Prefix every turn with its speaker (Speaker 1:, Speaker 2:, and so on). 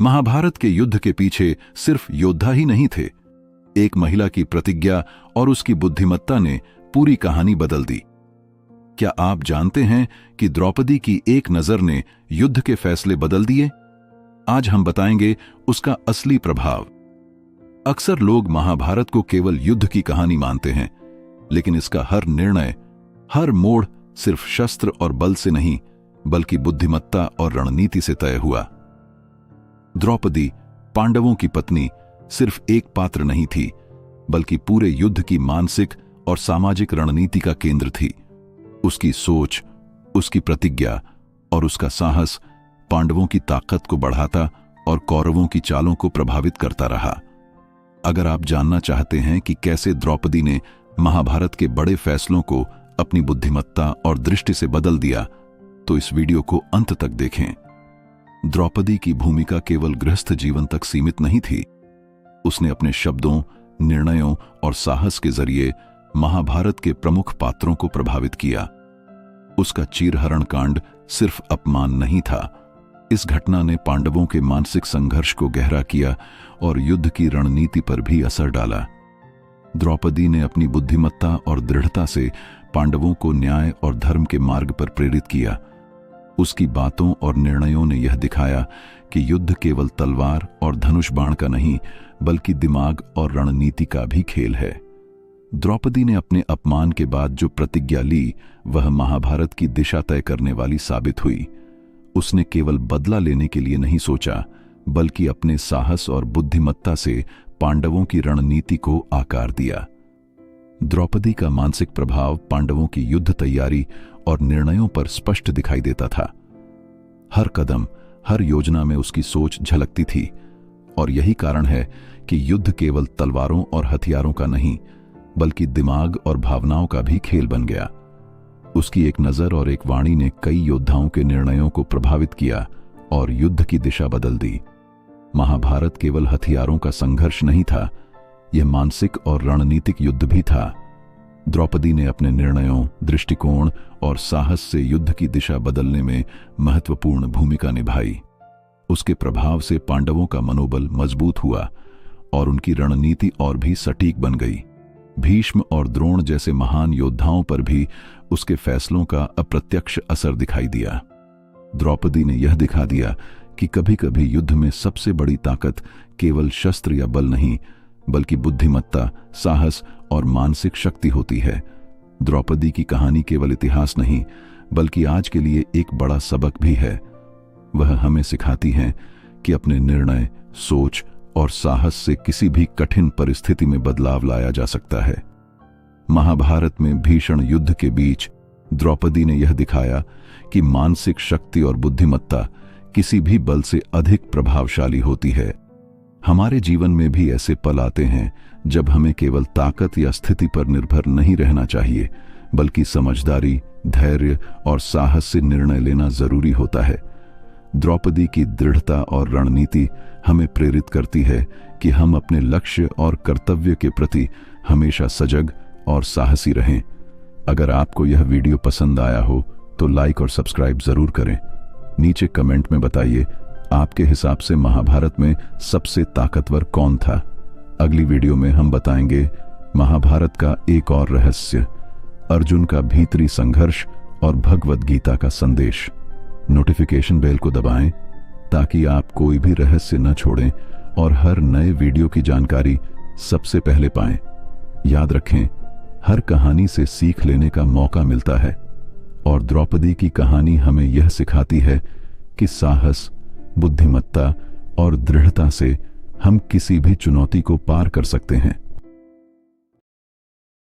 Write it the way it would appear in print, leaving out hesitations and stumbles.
Speaker 1: महाभारत के युद्ध के पीछे सिर्फ योद्धा ही नहीं थे, एक महिला की प्रतिज्ञा और उसकी बुद्धिमत्ता ने पूरी कहानी बदल दी। क्या आप जानते हैं कि द्रौपदी की एक नजर ने युद्ध के फैसले बदल दिए? आज हम बताएंगे उसका असली प्रभाव। अक्सर लोग महाभारत को केवल युद्ध की कहानी मानते हैं, लेकिन इसका हर निर्णय, हर मोड़ सिर्फ शस्त्र और बल से नहीं, बल्कि बुद्धिमत्ता और रणनीति से तय हुआ। द्रौपदी, पांडवों की पत्नी, सिर्फ एक पात्र नहीं थी, बल्कि पूरे युद्ध की मानसिक और सामाजिक रणनीति का केंद्र थी। उसकी सोच, उसकी प्रतिज्ञा और उसका साहस पांडवों की ताकत को बढ़ाता और कौरवों की चालों को प्रभावित करता रहा। अगर आप जानना चाहते हैं कि कैसे द्रौपदी ने महाभारत के बड़े फैसलों को अपनी बुद्धिमत्ता और दृष्टि से बदल दिया, तो इस वीडियो को अंत तक देखें। द्रौपदी की भूमिका केवल गृहस्थ जीवन तक सीमित नहीं थी। उसने अपने शब्दों, निर्णयों और साहस के जरिए महाभारत के प्रमुख पात्रों को प्रभावित किया। उसका चीरहरण कांड सिर्फ अपमान नहीं था, इस घटना ने पांडवों के मानसिक संघर्ष को गहरा किया और युद्ध की रणनीति पर भी असर डाला। द्रौपदी ने अपनी बुद्धिमत्ता और दृढ़ता से पांडवों को न्याय और धर्म के मार्ग पर प्रेरित किया। उसकी बातों और निर्णयों ने यह दिखाया कि युद्ध केवल तलवार और धनुष बाण का नहीं, बल्कि दिमाग और रणनीति का भी खेल है। द्रौपदी ने अपने अपमान के बाद जो प्रतिज्ञा ली, वह महाभारत की दिशा तय करने वाली साबित हुई। उसने केवल बदला लेने के लिए नहीं सोचा, बल्कि अपने साहस और बुद्धिमत्ता से पांडवों की रणनीति को आकार दिया। द्रौपदी का मानसिक प्रभाव पांडवों की युद्ध तैयारी और निर्णयों पर स्पष्ट दिखाई देता था। हर कदम, हर योजना में उसकी सोच झलकती थी, और यही कारण है कि युद्ध केवल तलवारों और हथियारों का नहीं, बल्कि दिमाग और भावनाओं का भी खेल बन गया। उसकी एक नजर और एक वाणी ने कई योद्धाओं के निर्णयों को प्रभावित किया और युद्ध की दिशा बदल दी। महाभारत केवल हथियारों का संघर्ष नहीं था, यह मानसिक और रणनीतिक युद्ध भी था। द्रौपदी ने अपने निर्णयों, दृष्टिकोण और साहस से युद्ध की दिशा बदलने में महत्वपूर्ण भूमिका निभाई। उसके प्रभाव से पांडवों का मनोबल मजबूत हुआ और उनकी रणनीति और भी सटीक बन गई। भीष्म और द्रोण जैसे महान योद्धाओं पर भी उसके फैसलों का अप्रत्यक्ष असर दिखाई दिया। द्रौपदी ने यह दिखा दिया कि कभी-कभी युद्ध में सबसे बड़ी ताकत केवल शस्त्र या बल नहीं, बल्कि बुद्धिमत्ता, साहस और मानसिक शक्ति होती है। द्रौपदी की कहानी केवल इतिहास नहीं, बल्कि आज के लिए एक बड़ा सबक भी है। वह हमें सिखाती है कि अपने निर्णय, सोच और साहस से किसी भी कठिन परिस्थिति में बदलाव लाया जा सकता है। महाभारत में भीषण युद्ध के बीच द्रौपदी ने यह दिखाया कि मानसिक शक्ति और बुद्धिमत्ता किसी भी बल से अधिक प्रभावशाली होती है। हमारे जीवन में भी ऐसे पल आते हैं जब हमें केवल ताकत या स्थिति पर निर्भर नहीं रहना चाहिए, बल्कि समझदारी, धैर्य और साहस से निर्णय लेना जरूरी होता है। द्रौपदी की दृढ़ता और रणनीति हमें प्रेरित करती है कि हम अपने लक्ष्य और कर्तव्य के प्रति हमेशा सजग और साहसी रहें। अगर आपको यह वीडियो पसंद आया हो तो लाइक और सब्सक्राइब जरूर करें। नीचे कमेंट में बताइए, आपके हिसाब से महाभारत में सबसे ताकतवर कौन था? अगली वीडियो में हम बताएंगे महाभारत का एक और रहस्य, अर्जुन का भीतरी संघर्ष और भगवद गीता का संदेश। नोटिफिकेशन बेल को दबाएं ताकि आप कोई भी रहस्य न छोड़ें और हर नए वीडियो की जानकारी सबसे पहले पाएं। याद रखें, हर कहानी से सीख लेने का मौका मिलता है, और द्रौपदी की कहानी हमें यह सिखाती है कि साहस, बुद्धिमत्ता और दृढ़ता से हम किसी भी चुनौती को पार कर सकते हैं।